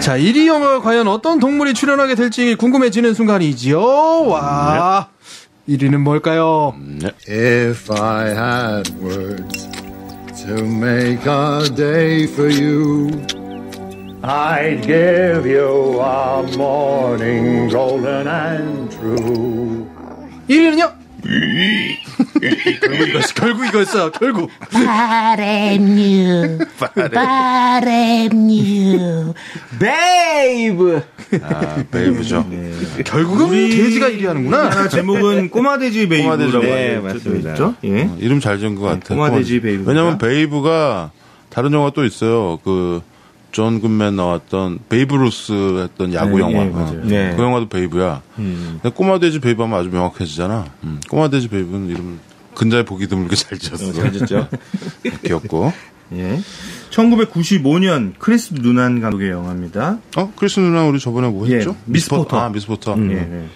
자, 1위 영화가 과연 어떤 동물이 출연하게 될지 궁금해지는 순간이지요. 와, 1위는 뭘까요? If I had words to make a day for you, I'd give you a morning golden and true. 1위는요? 결국 이거였어요. 결국. 바램유, 베이브. 아, 베이브죠. 네. 결국은 돼지가 1위 하는구나. 제목은 꼬마돼지 베이브라고 네, 맞습니다. 예. 이름 잘 지은 것 같아요. 꼬마돼지 베이브. 왜냐면 베이브가 다른 영화 또 있어요. 존 굿맨 나왔던 베이브 루스 했던 야구 네, 영화. 네, 맞아요. 네. 그 영화도 베이브야. 근데 꼬마돼지 베이브 하면 아주 명확해지잖아. 꼬마돼지 베이브는 이름 근자에 보기 드물게 잘 지었어. 잘 지었죠. 귀엽고. 예. 1995년 크리스 누난 감독의 영화입니다. 크리스 누난 우리 저번에 뭐 했죠? 미스 포터. 아, 미스 포터. 예.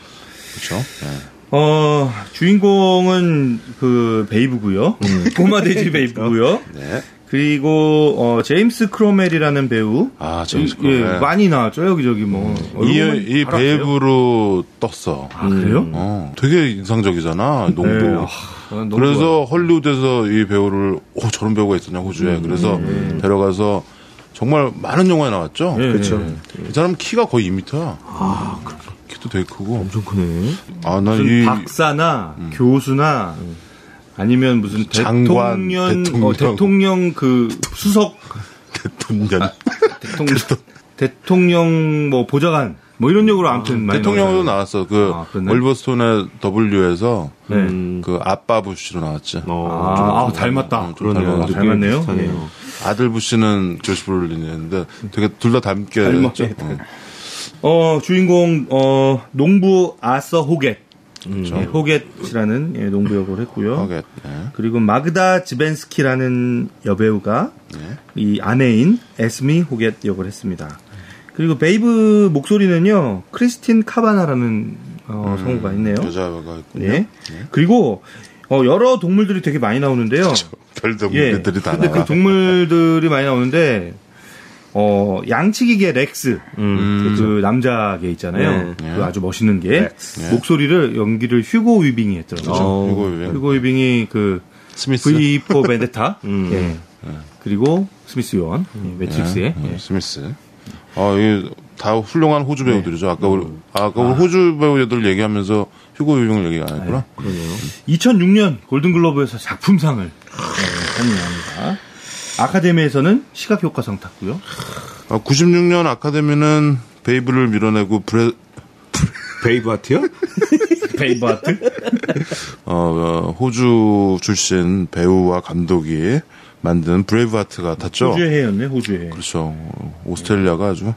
그렇죠. 주인공은 그 베이브고요. 꼬마돼지 베이브고요. 네. 그리고 제임스 크로멜이라는 배우. 아, 제임스 크로멜. 예, 많이 나왔죠. 여기저기 뭐. 이 베이브로 떴어. 아, 그래요? 되게 인상적이잖아. 농구. 네. 그래서 헐리우드에서 이 배우를 저런 배우가 있었냐 호주에. 그래서 데려가서 정말 많은 영화에 나왔죠. 그렇죠. 이 사람 키가 거의 2m야. 아, 키도 되게 크고. 엄청 크네. 아, 난 무슨 박사나 교수나 아니면 무슨 장관, 대통령 그 수석 대통령 뭐 보좌관 뭐 이런 역으로 아무튼 많이 대통령으로 나왔어. 올리버 스톤의 W에서 그 아빠 부시로 나왔지. 닮았다. 좀 닮았네요. 아들 부시는 조시 브롤린이었는데 되게 둘 다 닮게 했죠. 주인공 농부 아서 호겟. 호겟이라는 농부 역을 했고요. 호겟, 네. 그리고 마그다 지벤스키라는 여배우가 이 아내인 에스미 호겟 역을 했습니다. 그리고 베이브 목소리는요 크리스틴 카바나라는 성우가 있네요. 여자가 있군요. 네. 그리고 여러 동물들이 되게 많이 나오는데요. 별 동물들이 다 근데 나와. 그 동물들이 많이 나오는데 양치기계 렉스 그 남자 개 있잖아요. 그 아주 멋있는 개 목소리를 연기를 휴고 위빙이 했더라고요. 휴고 위빙이 그 스미스 V4 벤데타 그리고 스미스 요원 매트릭스의 스미스. 이게 다 훌륭한 호주 배우들이죠. 아까 우리 호주 배우들 얘기하면서 휴고 위빙을 얘기 안 했구나. 그러네요. 2006년 골든글로브에서 작품상을 했습니다. 아카데미에서는 시각효과상 탔고요. 96년 아카데미는 베이브를 밀어내고 베이브하트요? 베이브하트? 호주 출신 배우와 감독이 만든 브레이브하트가 탔죠. 호주의 해였네, 호주의 해. 그렇죠. 오스트레일리아가 아주.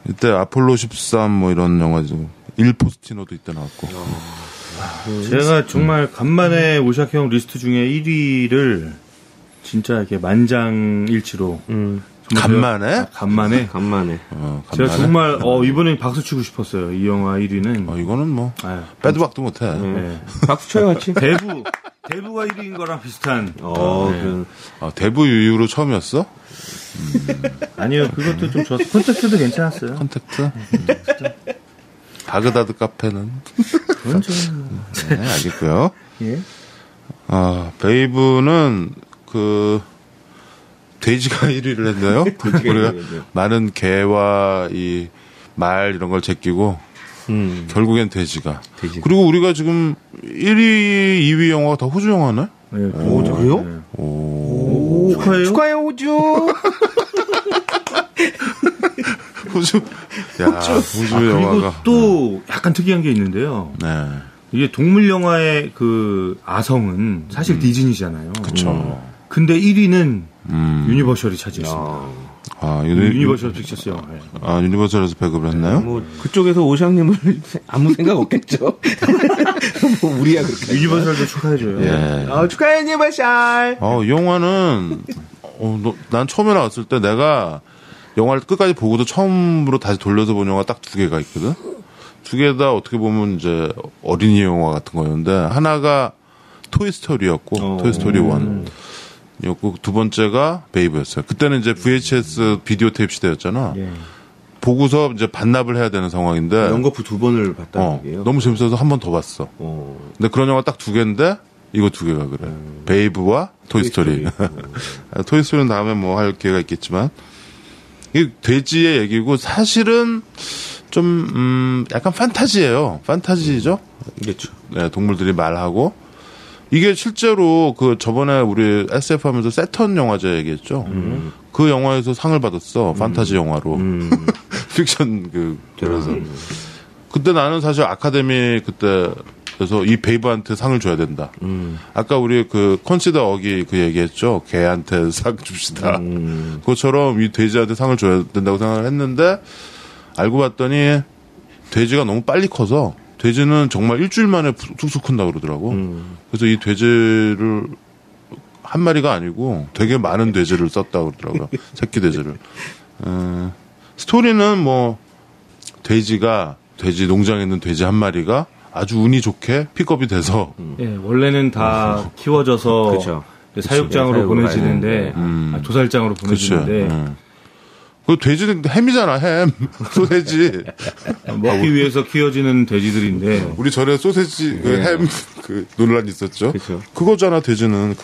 이때 아폴로 13 뭐 이런 영화죠. 일 포스티노도 이때 나왔고. 제가 정말 간만에 오샤형 리스트 중에 1위를 진짜 이렇게 만장일치로. 간만에? 간만에. 제가 정말, 이번엔 박수 치고 싶었어요. 이 영화 1위는. 이거는 뭐, 빼도 박도 못해. 박수 쳐요, 같이. 대부가 1위인 거랑 비슷한. 대부 이후로 처음이었어? 아니요, 그것도 좀 좋았어요. 콘택트도 괜찮았어요. 콘택트? 바그다드 카페는? 그건 좀. 네, 알겠고요. 예. 베이브는 돼지가 1위를 했나요? 우리가 많은 개와 이 말 이런 걸 제끼고 결국엔 돼지가. 그리고 우리가 지금 1위, 2위 영화가 다 호주 영화네? 네, 그래요? 오. 축하해요, 호주. 호주. 호주 영화가. 그리고 또 약간 특이한 게 있는데요. 네. 이게 동물 영화의 그 아성은 사실 디즈니잖아요. 그쵸. 근데 1위는 유니버셜이 차지했습니다. 유니버셜 픽처스 영화. 유니버셜에서 배급을 했나요? 뭐 그쪽에서 오샹님을 아무 생각 없겠죠. 뭐 우리야 그렇게. 유니버셜도 축하해줘요. 예. 축하해 유니버셜. 이 영화는 난 처음에 나왔을 때 내가 영화를 끝까지 보고도 처음으로 다시 돌려서 본 영화 딱 2개가 있거든. 2개 다 어떻게 보면 이제 어린이 영화 같은 거였는데 하나가 토이스토리였고 토이스토리 1 였고 두 번째가 베이브였어요. 그때는 이제 VHS 비디오 테이프 시대였잖아. 보고서 이제 반납을 해야 되는 상황인데 연거푸 2번을 봤다는 얘기예요. 너무 재밌어서 한 번 더 봤어. 근데 그런 영화 딱 2개인데 이거 2개가 그래. 베이브와 토이스토리. 토이스토리는 다음에 뭐 할 기회가 있겠지만 이 돼지의 얘기고 사실은 좀 약간 판타지예요. 판타지죠. 그렇죠. 네, 동물들이 말하고 이게 실제로 그 저번에 우리 SF 하면서 세턴 영화제 얘기했죠. 그 영화에서 상을 받았어. 판타지 영화로. 픽션 그래서 그때 나는 사실 아카데미 그때에서 이 베이브한테 상을 줘야 된다. 아까 우리 그 컨시더 어기 그 얘기했죠. 개한테 상 줍시다. 그것처럼 이 돼지한테 상을 줘야 된다고 생각을 했는데 알고 봤더니 돼지가 너무 빨리 커서 돼지는 정말 일주일 만에 쑥쑥 큰다 그러더라고. 그래서 이 돼지를 한 마리가 아니고 되게 많은 돼지를 썼다 그러더라고요. 새끼 돼지를. 스토리는 뭐 돼지 농장에 있는 돼지 한 마리가 아주 운이 좋게 픽업이 돼서 예, 원래는 다 키워져서 그쵸. 사육장으로 보내지는데 도살장으로 보내지는데 그 돼지는 햄이잖아, 햄. 소세지. 먹기 위해서 키워지는 돼지들인데 우리 전에 소세지, 햄, 논란 있었죠? 그쵸. 그거잖아, 돼지는.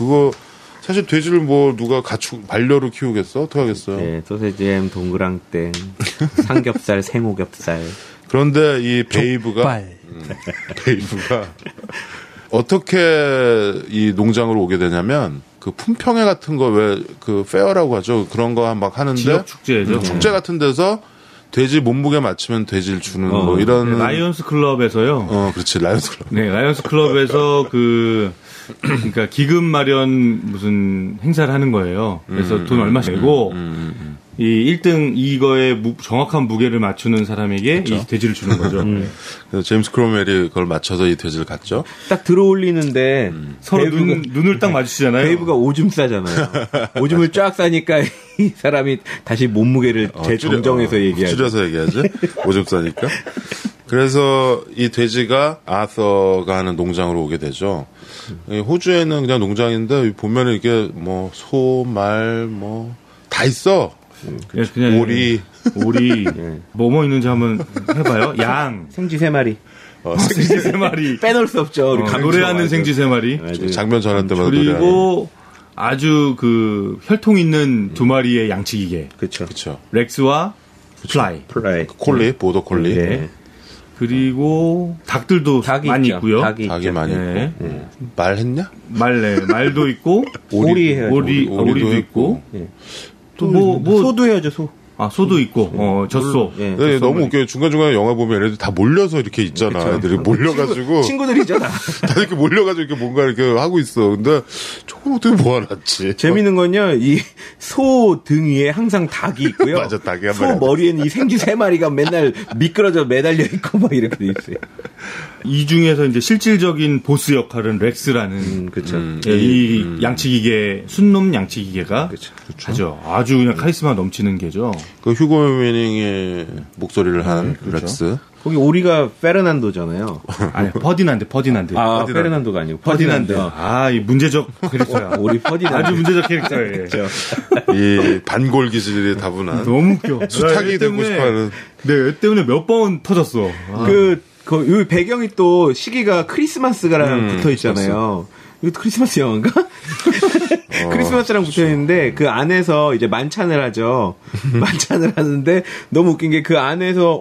사실 돼지를 뭐 누가 반려로 키우겠어? 어떻게 하겠어요? 네, 소세지햄, 동그랑땡, 삼겹살, 생오겹살. 그런데 이 베이브가 어떻게 이 농장으로 오게 되냐면 그 품평회 같은 거 왜 그 페어라고 하죠. 그런 거 막 하는데 지역 축제죠. 축제 같은 데서 돼지 몸무게 맞추면 돼지를 주는 뭐 이런 네, 라이온스 클럽에서요. 그렇지. 라이온스 클럽. 네, 라이온스 클럽에서 그러니까 기금 마련 무슨 행사를 하는 거예요. 그래서 돈 얼마씩 내고 이 1등 이거에 정확한 무게를 맞추는 사람에게 그렇죠. 이 돼지를 주는 거죠. 그래서 제임스 크로멜이 그걸 맞춰서 이 돼지를 갔죠. 딱 들어올리는데 서로 눈을 딱 마주치잖아요. 베이브가 오줌 싸잖아요. 오줌을 쫙 싸니까 이 사람이 다시 몸무게를 재정정해서 얘기하죠. 줄여서 얘기하지. 오줌 싸니까. 그래서 이 돼지가 아서가 하는 농장으로 오게 되죠. 호주에는 그냥 농장인데 보면은 이게 뭐 소, 말, 뭐 다 있어. 그냥 오리, 뭐뭐 있는지 한번 해봐요. 양, 생쥐 3마리. 생쥐 3마리. 빼놓을 수 없죠. 우리 노래하는 생쥐 3마리. 장면 전할 때마다 그리고 아주 그 혈통 있는 2마리의 양치기계. 그렇죠. 렉스와 플라이. 콜리, 보더 콜리. 네. 그리고 닭들도 많이 있죠. 있고요. 닭이 많이 네. 있고. 말했냐? 말도 있고 오리도 있고. 네. 또 뭐 소도 해야죠, 소. 소도 있고, 젖소. 네, 네, 너무 웃겨요. 중간중간에 영화 보면 얘네들 다 몰려서 이렇게 있잖아. 그쵸. 애들이 몰려가지고. 친구들이죠, 다. 다 이렇게 몰려가지고 이렇게 뭔가 이렇게 하고 있어. 근데 저걸 어떻게 모아놨지? 재밌는 건요, 이 소 등 위에 항상 닭이 있고요. 맞아, 닭이 한 소 마리. 머리에는 이 생쥐 3마리가 맨날 미끄러져 매달려 있고 막 이렇게 돼 있어요. 이 중에서 이제 실질적인 보스 역할은 렉스라는 그렇죠. 이 양치기계 순놈 양치기계가 하죠. 아주 그냥 카리스마 넘치는 게죠. 그 휴고 위닝의 목소리를 한 렉스. 거기 오리가 페르난도잖아요. 아니 퍼디난드. 페르난도가 아니고 퍼디난드. 이 문제적 캐릭터야. 오리 퍼디난드. 아주 문제적 캐릭터예요. 이 반골 기질이 다분한. 너무 웃겨. 수탉이 되고 싶어하는. 네, 얘 때문에 몇 번 터졌어. 요 배경이 또 시기가 크리스마스가랑 붙어 있잖아요. 이것도 크리스마스 영화인가? 크리스마스랑 붙어 있는데 그 안에서 이제 만찬을 하죠. 만찬을 하는데 너무 웃긴 게 그 안에서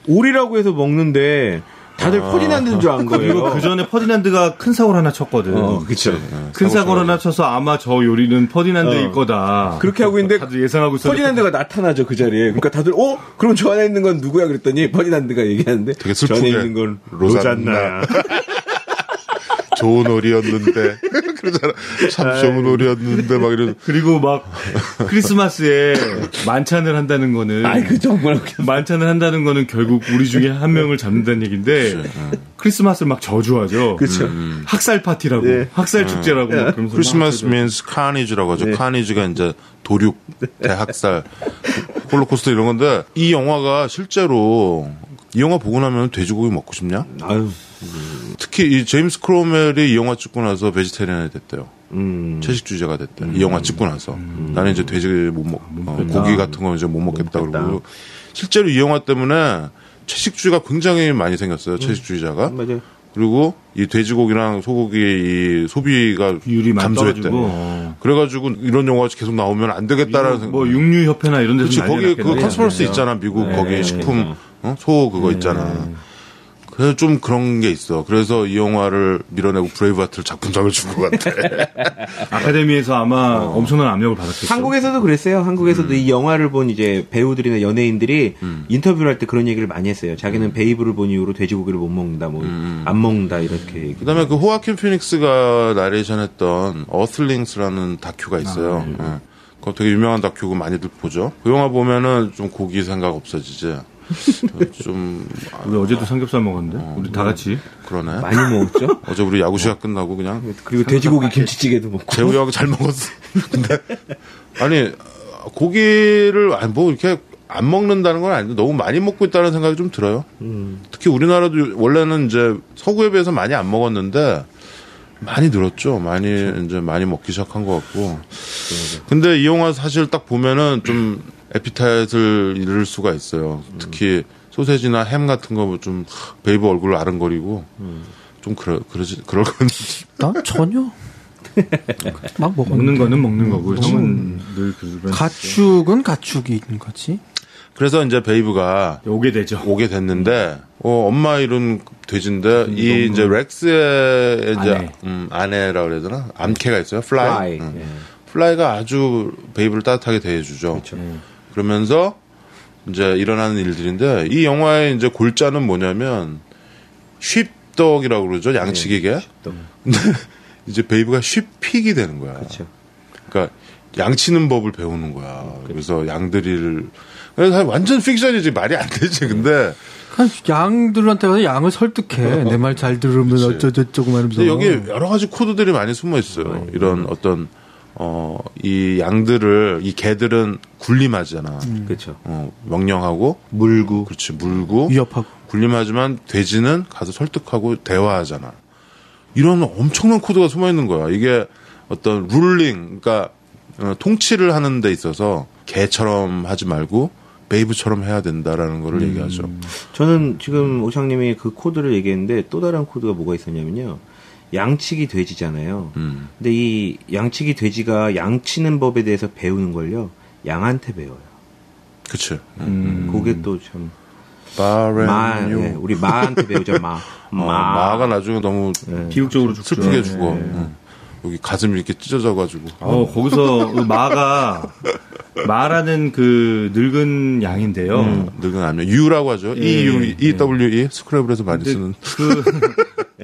오리라고 해서 먹는데 다들 퍼디난드인 줄 안 거예요. 그리고 그 전에 퍼디난드가 큰 사고를 하나 쳤거든. 그쵸. 큰 사고를 하나 쳐서 아마 저 요리는 퍼디난드일 거다. 그렇게 하고 있는데 다들 예상하고 있었는데 퍼디난드가 나타나죠, 그 자리에. 그러니까 다들 그럼 저 안에 있는 건 누구야 그랬더니 퍼디난드가 얘기하는데 되게 저 슬프게 안에 있는 건 로잔나. 로잔나야. 좋은 오리였는데 그러잖아. 참 좋은 오리였는데 막 이런. 그리고 막 크리스마스에 만찬을 한다는 거는 정말 만찬을 한다는 거는 결국 우리 중에 한 명을 잡는다는 얘기인데 크리스마스를 막 저주하죠. 그렇죠. 학살 파티라고, 학살 축제라고. 그러면서 크리스마스 means carnage라고 하죠. carnage가 이제 도륙, 대학살, 홀로코스트 이런 건데 이 영화가 실제로 이 영화 보고 나면 돼지고기 먹고 싶냐? 아유. 특히 이 제임스 크로멜이 이 영화 찍고 나서 베지테리안이 됐대요. 채식주의자가 됐대. 이 영화 찍고 나서. 나는 이제 돼지 못 먹, 고기 같은 거 이제 못 먹겠다 그러고. 실제로 이 영화 때문에 채식주의가 굉장히 많이 생겼어요. 채식주의자가. 맞아요. 그리고 이 돼지고기랑 소고기의 이 소비가 비율이 감소했대. 그래가지고 이런 영화가 계속 나오면 안 되겠다라는 생각. 뭐 육류협회나 이런 데서 거기 그 컨스퍼러스 있잖아. 미국 거기 식품 소 그거 있잖아. 그래서 좀 그런 게 있어. 그래서 이 영화를 밀어내고 브레이브하트를 작품상을 준 것 같아. 아카데미에서 아마 엄청난 압력을 받았겠죠. 한국에서도 그랬어요. 한국에서도 이 영화를 본 이제 배우들이나 연예인들이 인터뷰를 할 때 그런 얘기를 많이 했어요. 자기는 베이브를 본 이후로 돼지고기를 못 먹는다, 뭐 안 먹는다 이렇게. 그다음에 그 호아킨 피닉스가 나레이션했던 어슬링스라는 다큐가 있어요. 그거 되게 유명한 다큐고 많이들 보죠. 그 영화 보면은 좀 고기 생각 없어지지. 좀 우리 어제도 삼겹살 먹었는데 우리 다 같이 그러네. 많이 먹었죠? 어제 우리 야구 시간 끝나고 그냥 그리고 돼지고기 김치찌개도 먹고. 재우하고 잘 먹었어. 근데 아니 고기를 뭐 이렇게 안 먹는다는 건 아닌데 너무 많이 먹고 있다는 생각이 좀 들어요. 특히 우리나라도 원래는 이제 서구에 비해서 많이 안 먹었는데 많이 늘었죠. 많이 이제 많이 먹기 시작한 것 같고. 근데 이 영화 사실 딱 보면은 좀 에피타이트를 잃을 수가 있어요. 특히 소세지나 햄 같은 거 좀 베이브 얼굴을 아른거리고 좀 그럴 건데. 난 전혀. 막 먹는 거는 먹는 거고 형은 늘 그런 가축은 가축인 거지. 그래서 이제 베이브가 오게 되죠. 오게 됐는데 엄마 이런 돼지인데 이 이제 렉스의 이제 아내라 그래야 되나? 암캐가 있어요. 플라이. 플라이가 아주 베이브를 따뜻하게 대해주죠. 그렇죠. 그러면서 이제 일어나는 일들인데 이 영화의 이제 골자는 뭐냐면 쉽덕이라고 그러죠. 양치기계. 근데 이제 베이브가 쉽픽이 되는 거야. 그렇죠. 그러니까 양치는 법을 배우는 거야. 그래서 양들이를 그래서 완전 픽션이지 말이 안 되지. 근데 양들한테 가서 양을 설득해. 내 말 잘 들으면 어쩌저쩌고 말하면서. 여기 여러 가지 코드들이 많이 숨어 있어요. 이런 어떤 이 양들을 이 개들은 군림하잖아. 그렇죠. 명령하고 물고. 그렇지. 물고 위협하고. 군림하지만 돼지는 가서 설득하고 대화하잖아. 이런 엄청난 코드가 숨어 있는 거야. 이게 어떤 룰링, 그러니까 통치를 하는 데 있어서 개처럼 하지 말고 베이브처럼 해야 된다라는 거를 얘기하죠. 저는 지금 오상님이 그 코드를 얘기했는데 또 다른 코드가 뭐가 있었냐면요. 양치기 돼지잖아요. 근데 이 양치기 돼지가 양치는 법에 대해서 배우는 걸요. 양한테 배워요. 그치. 그게 또 참. 네, 우리 마한테 배우죠, 마. 마가 나중에 너무 비극적으로 슬프게 죽어. 여기 가슴이 이렇게 찢어져가지고. 거기서 그 마라는 그 늙은 양인데요. 늙은 아니면 U라고 하죠. EWE 스크래블에서 많이 쓰는.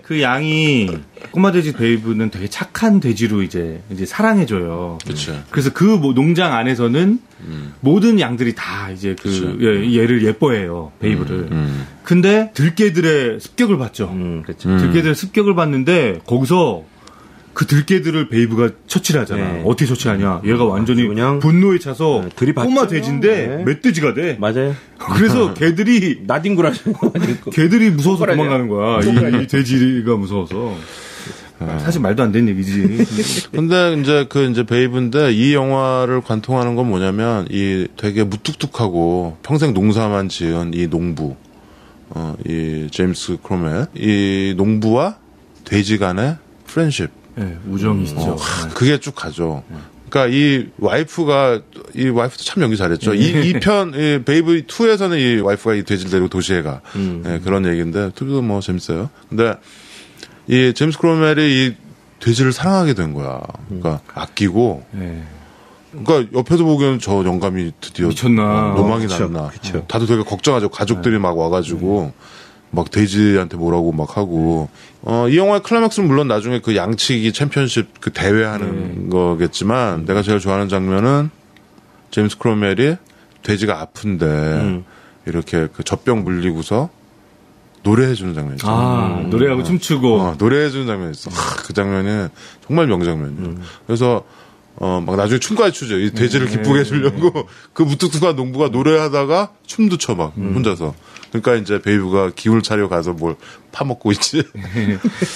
그 양이 꼬마 돼지 베이브는 되게 착한 돼지로 이제 사랑해줘요. 그렇죠. 그래서 그 농장 안에서는 모든 양들이 다 이제 얘를 예뻐해요, 베이브를. 근데 들개들의 습격을 받죠. 그렇죠. 들개들의 습격을 받는데 거기서 그 들개들을 베이브가 처치를 하잖아. 네. 어떻게 처치하냐? 얘가 완전히 그냥 분노에 차서 꼬마 돼지인데 멧돼지가 돼. 맞아요. 그래서 개들이 나뒹굴하죠. 개들이 무서워서 도망가는 거야. 이 돼지가 무서워서. 사실 말도 안 되는 얘기지. 근데 이제 베이브인데 이 영화를 관통하는 건 뭐냐면 이 되게 무뚝뚝하고 평생 농사만 지은 이 농부, 이 제임스 크로멜, 이 농부와 돼지 간의 프렌십. 네, 우정이 있죠. 그게 쭉 가죠. 그러니까 이 와이프도 참 연기 잘했죠. 이 베이브 2에서는 이 와이프가 이 돼지를 데리고 도시에 가. 네, 그런 얘기인데 2도 뭐 재밌어요. 근데 이 제임스 크로멜이 이 돼지를 사랑하게 된 거야. 그러니까 아끼고. 네. 그러니까 옆에서 보기에는 저 영감이 드디어 미쳤나. 로망이 났나. 다들 되게 걱정하죠. 가족들이 막 와가지고. 막 돼지한테 뭐라고 막 하고 이 영화의 클라이막스는 물론 나중에 그 양치기 챔피언십 그 대회하는 거겠지만 내가 제일 좋아하는 장면은 제임스 크로멜이 돼지가 아픈데 이렇게 그 젖병 물리고서 노래해주는 장면 있죠. 노래하고 춤추고 노래해주는 장면 있어. 그 장면이 정말 명장면이에요. 그래서 막 나중에 춤까지 추죠. 이 돼지를 기쁘게 해주려고 그 무뚝뚝한 농부가 노래하다가 춤도 춰 막 혼자서. 그러니까 이제 베이브가 기울 차려 가서 뭘 파먹고 있지.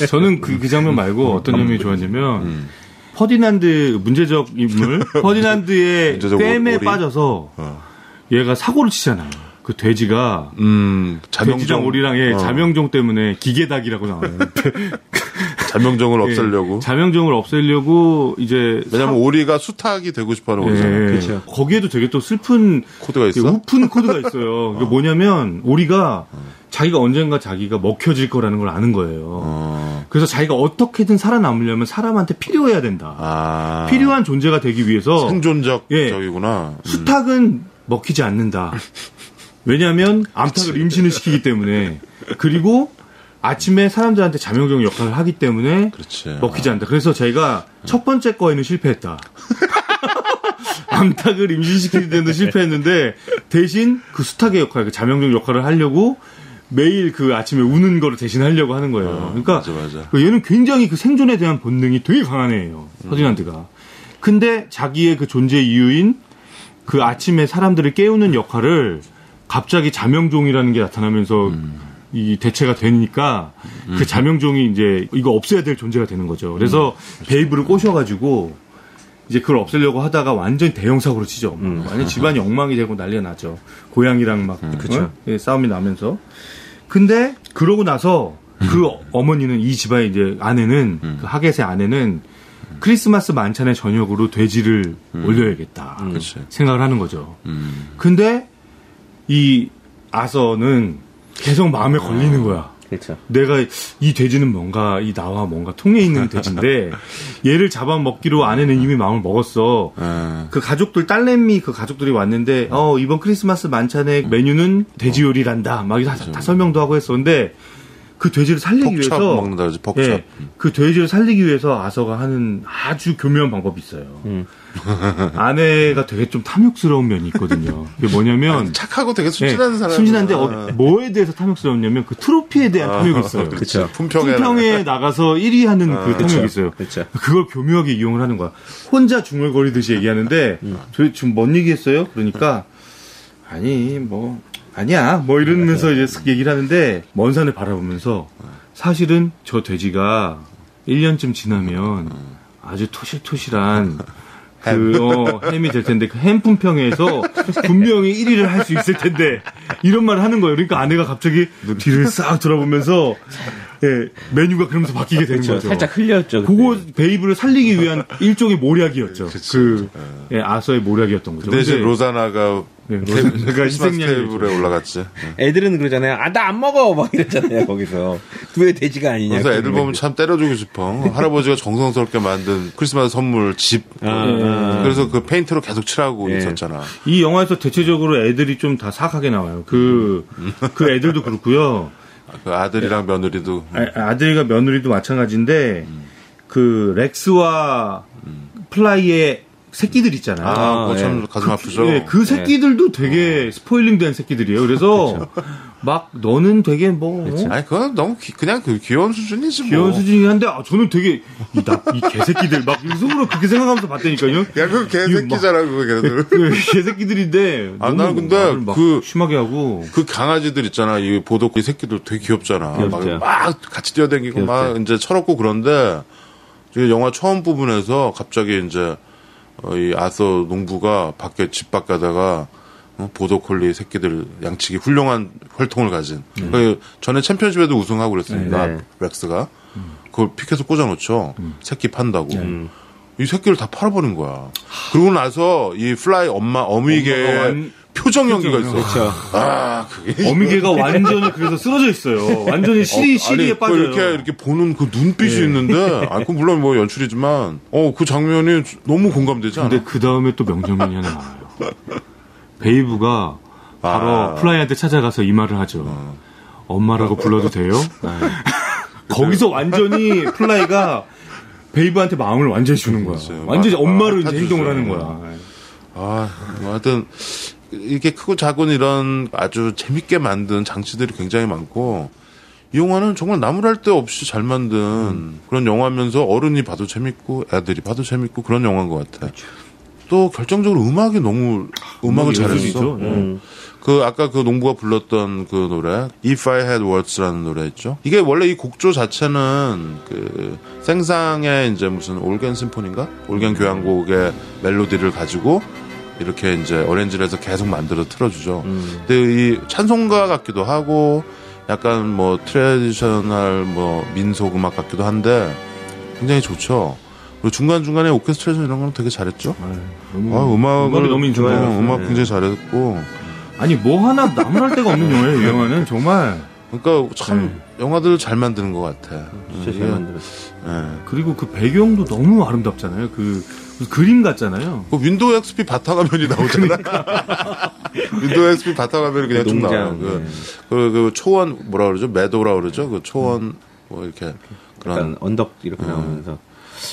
저는 그 장면 말고 어떤 장면이 좋았냐면 퍼디난드 문제적 인물 퍼디난드의 꿰매에 빠져서 얘가 사고를 치잖아요. 그 돼지가 돼지장 오리랑 자명종 때문에 기계닭이라고 나와요. 자명종을 없애려고. 자명종을 없애려고 이제 왜냐면 오리가 수탉이 되고 싶어하는 거잖아요. 그렇죠. 거기에도 되게 또 슬픈 코드가 있어. 우픈 코드가 있어요. 이게 뭐냐면 오리가 자기가 언젠가 자기가 먹혀질 거라는 걸 아는 거예요. 그래서 자기가 어떻게든 살아남으려면 사람한테 필요해야 된다. 필요한 존재가 되기 위해서 생존적 적이구나. 수탉은 먹히지 않는다. 왜냐하면 암탉을 임신을 시키기 때문에 그리고 아침에 사람들한테 자명종 역할을 하기 때문에 그렇지. 먹히지 않는다. 그래서 제가 첫 번째 거에는 실패했다. 암탉을 임신시키는 데는 실패했는데 대신 그 수탉의 역할, 그 자명종 역할을 하려고 매일 그 아침에 우는 거를 대신 하려고 하는 거예요. 그러니까 맞아. 얘는 굉장히 그 생존에 대한 본능이 되게 강한 애예요. 퍼디난드가. 근데 자기의 그 존재 이유인 그 아침에 사람들을 깨우는 역할을 갑자기 자명종이라는 게 나타나면서 이 대체가 되니까 그 자명종이 이제 이거 없애야 될 존재가 되는 거죠. 그래서 베이브를 꼬셔가지고 이제 그걸 없애려고 하다가 완전히 대형 사고로 치죠. 완전 집안이 엉망이 되고 난리가 나죠. 고양이랑 막 싸움이 나면서. 근데 그러고 나서 그 어머니는 이 집안의 이제 아내는 그 하겟의 아내는 크리스마스 만찬의 저녁으로 돼지를 올려야겠다 생각을 하는 거죠. 근데 이 아서는 계속 마음에 걸리는 거야. 그렇죠. 내가 이 돼지는 뭔가 이 나와 뭔가 통해 있는 돼지인데 얘를 잡아먹기로 아내는 이미 마음을 먹었어. 그 가족들 딸내미 그 가족들이 왔는데 이번 크리스마스 만찬의 메뉴는 돼지 요리란다. 막 다 설명도 하고 했었는데 그 돼지를 살리기 위해서 먹는다 그러지. 벅찹. 그 돼지를 살리기 위해서 아서가 하는 아주 교묘한 방법이 있어요. 아내가 되게 좀 탐욕스러운 면이 있거든요. 그게 뭐냐면 착하고 되게 순진한 사람. 순진한데 뭐에 대해서 탐욕스러웠냐면 그 트로피에 대한 탐욕이 있어요. 그렇죠. 품평에 나가서 1위 하는 그 탐욕이 있어요. 그쵸. 그걸 교묘하게 이용을 하는 거야. 혼자 중얼거리듯이 얘기하는데 저 지금 뭔 얘기했어요? 그러니까 아니 뭐 아니야 뭐 이러면서 이제 쓱 얘기를 하는데 먼 산을 바라보면서 사실은 저 돼지가 1년쯤 지나면 아주 토실토실한 햄이 될 텐데 그 햄 품평회에서 분명히 1위를 할 수 있을 텐데 이런 말을 하는 거예요. 그러니까 아내가 갑자기 뒤를 싹 돌아보면서 메뉴가 그러면서 바뀌게 되는 거죠. 살짝 흘렸죠. 그거 베이브를 살리기 위한 일종의 모략이었죠. 아서의 모략이었던 거죠. 근데 이제 로자나가 크리스마스 테이블에 올라갔지. 애들은 그러잖아요. 나 안 먹어 막 이랬잖아요. 거기서 왜 돼지가 아니냐. 그래서 애들 보면 참 때려주고 싶어. 할아버지가 정성스럽게 만든 크리스마스 선물 집. 그래서 그 페인트로 계속 칠하고 있었잖아. 이 영화에서 대체적으로 애들이 좀 다 사악하게 나와요. 그 애들도 그렇고요. 그 아들이랑 며느리도. 아들과 며느리도 마찬가지인데 그 렉스와 플라이의 새끼들 있잖아요. 그거 참 가슴 아프죠. 그 새끼들도 되게 스포일링된 새끼들이에요. 그래서 막 너는 되게 뭐 아니 그건 너무 그냥 그 귀여운 수준이지 뭐. 귀여운 수준이긴 한데 저는 되게 이 개새끼들 막 속으로 그렇게 생각하면서 봤다니까요. 야 그 개새끼잖아 그거 걔네들. 그 개새끼들인데 난 근데 그 심하게 하고 그 강아지들 있잖아. 이 보도이 새끼들 되게 귀엽잖아. 막 같이 뛰어다니고 막 이제 철없고 그런데 영화 처음 부분에서 갑자기 이제 이 아서 농부가 집 밖에다가 보더콜리 새끼들 양치기 훌륭한 혈통을 가진. 그러니까 전에 챔피언십에도 우승하고 그랬으니까 렉스가 그걸 피켓에 꽂아놓죠. 새끼 판다고. 이 새끼를 다 팔아버린 거야. 그러고 나서 이 플라이 어미개 표정 연기가 있어. 그렇죠. 그게 어미개가 완전히 그래서 쓰러져 있어요. 완전히 시리에 빠져요. 이렇게 보는 그 눈빛이 있는데, 그 물론 뭐 연출이지만, 그 장면이 너무 공감되지 않아? 근데 그 다음에 또 명장면이 하나 나와요. 베이브가 바로 플라이한테 찾아가서 이 말을 하죠. 엄마라고 불러도 돼요? 거기서 완전히 플라이가 베이브한테 마음을 완전히 주는 거야. 완전히 엄마로 이제 행동을 하는 거야. 하여튼, 이렇게 크고 작은 이런 아주 재밌게 만든 장치들이 굉장히 많고, 이 영화는 정말 나무랄 데 없이 잘 만든 그런 영화면서 어른이 봐도 재밌고 애들이 봐도 재밌고 그런 영화인 것 같아. 그렇죠. 또 결정적으로 음악이 너무 음악을 잘했어. 그 아까 그 농부가 불렀던 그 노래 If I Had Words라는 노래 있죠. 이게 원래 이 곡조 자체는 그 생상의 이제 무슨 올겐 심포니인가? 올겐 교향곡의 멜로디를 가지고 이렇게 이제 어레인지를 해서 계속 만들어 틀어주죠. 근데 이 찬송가 같기도 하고 약간 뭐 트레디셔널 뭐 민속 음악 같기도 한데 굉장히 좋죠. 그리고 중간중간에 오케스트레이션 이런 거는 되게 잘했죠. 음악이 너무 좋아요. 음악 굉장히 잘했고. 아니 뭐 하나 나무랄 데가 없는 영화예요. 이 영화는 정말. 그러니까 참 영화들을 잘 만드는 것 같아. 진짜 잘 만들었어. 그리고 그 배경도 너무 아름답잖아요. 그 그림 같잖아요. 그 윈도우 XP 바탕화면이 나오잖아. 윈도우 XP 바탕화면이 그냥 쭉 나와요. 그 초원 뭐라 그러죠? 매도라 그러죠? 그 초원 뭐 이렇게 그런 언덕 이렇게 나오면서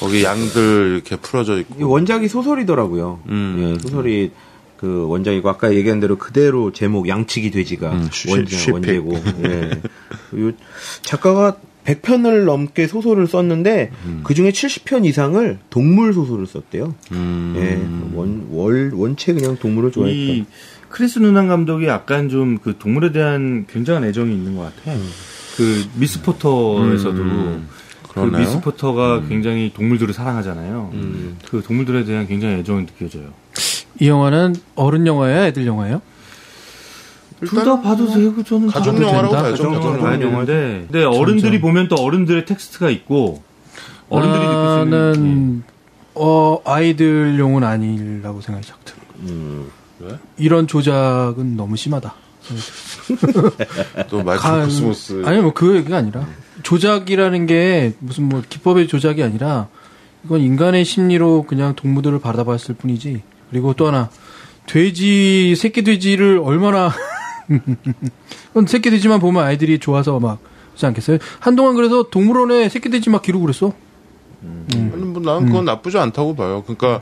거기 양들 이렇게 풀어져 있고. 원작이 소설이더라고요. 예, 소설이 그 원작이고 아까 얘기한 대로 그대로 제목 양치기 돼지가 원제고. 예. 요 작가가 100편을 넘게 소설을 썼는데 그 중에 70편 이상을 동물 소설을 썼대요. 예, 원체 그냥 동물을 좋아했다. 이 크리스 누난 감독이 약간 좀 그 동물에 대한 굉장한 애정이 있는 것 같아요. 그 미스 포터에서도 그 미스 포터가 굉장히 동물들을 사랑하잖아요. 그 동물들에 대한 굉장히 애정이 느껴져요. 이 영화는 어른 영화예요, 애들 영화예요? 둘 다 봐도 되고 저는 가족 영화라고 봐야죠. 가족 영화인데, 근데 어른들이 보면 또 어른들의 텍스트가 있고 어른들이 느낄 수 있는 아이들용은 아니라고 생각이 작 들어요. 왜? 이런 조작은 너무 심하다. 또 마이클 코스모스. 아니 뭐 그 얘기가 아니라 조작이라는 게 무슨 뭐 기법의 조작이 아니라 이건 인간의 심리로 그냥 동물들을 바라봤을 뿐이지. 그리고 또 하나 돼지 새끼 돼지를 얼마나 그건 새끼 돼지만 보면 아이들이 좋아서 막 그렇지 않겠어요? 한동안 그래서 동물원에 새끼 돼지 막 기르고 그랬어. 아니 뭐 나는 그건 나쁘지 않다고 봐요. 그러니까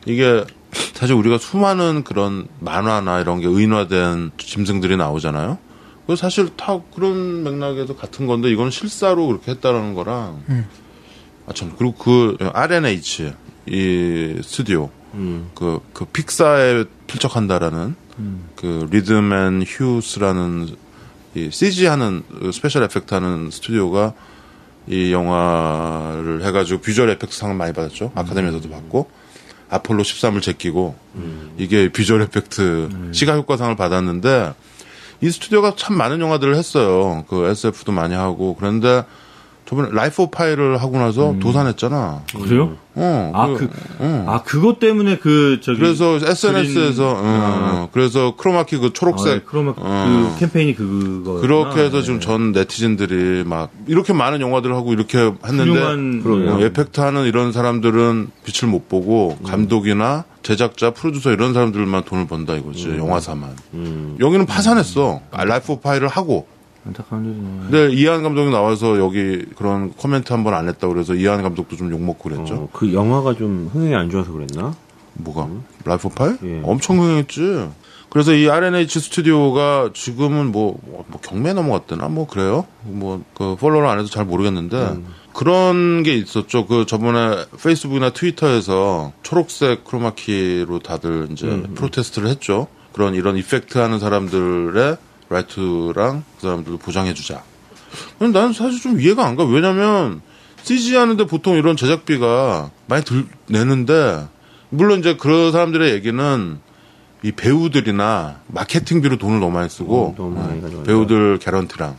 이게 사실 우리가 수많은 그런 만화나 이런 게 의인화된 짐승들이 나오잖아요. 그 사실 다 그런 맥락에서 같은 건데 이건 실사로 그렇게 했다라는 거랑 참 그리고 그 R&H 이 스튜디오 그 픽사에 필적한다라는 그 리듬 앤 휴스라는 이 CG 하는 스페셜 에펙트 하는 스튜디오가 이 영화를 해가지고 비주얼 에펙트 상을 많이 받았죠. 아카데미에서도 받고 아폴로 13을 제끼고 이게 비주얼 에펙트 시각 효과상을 받았는데 이 스튜디오가 참 많은 영화들을 했어요. 그 SF도 많이 하고 그런데 저번에 라이프 오브 파이를 하고 나서 도산했잖아. 그래요? 그것 때문에 그래서 SNS에서 그래서 크로마키 그 초록색 크로마키 그 캠페인이 그거 그렇게 해서 지금 전 네티즌들이 막 이렇게 많은 영화들을 하고 이렇게 했는데 에펙트 하는 이런 사람들은 빛을 못 보고 감독이나 제작자, 프로듀서 이런 사람들만 돈을 번다 이거지. 영화사만. 여기는 파산했어. 라이프 오브 파이를 하고. 안타까운 일이네. 근데 이한 감독이 나와서 여기 그런 코멘트 한 번 안 했다고 그래서 이한 감독도 좀 욕먹고 그랬죠. 그 영화가 좀 흥행이 안 좋아서 그랬나? 뭐가? 라이프 오브 파이? 예. 엄청 흥행했지. 그래서 이 R&H 스튜디오가 지금은 뭐 경매 넘어갔대나 뭐 그래요. 뭐 그 팔로우를 안 해서 잘 모르겠는데 그런 게 있었죠. 그 저번에 페이스북이나 트위터에서 초록색 크로마키로 다들 이제 프로테스트를 했죠. 이런 이펙트 하는 사람들의 라이트랑 그 사람들도 보장해주자. 근데 나는 사실 좀 이해가 안 가. 왜냐면 CG 하는데 보통 이런 제작비가 많이 내는데 물론 이제 그런 사람들의 얘기는 이 배우들이나 마케팅비로 돈을 너무 많이 쓰고 배우들 개런티랑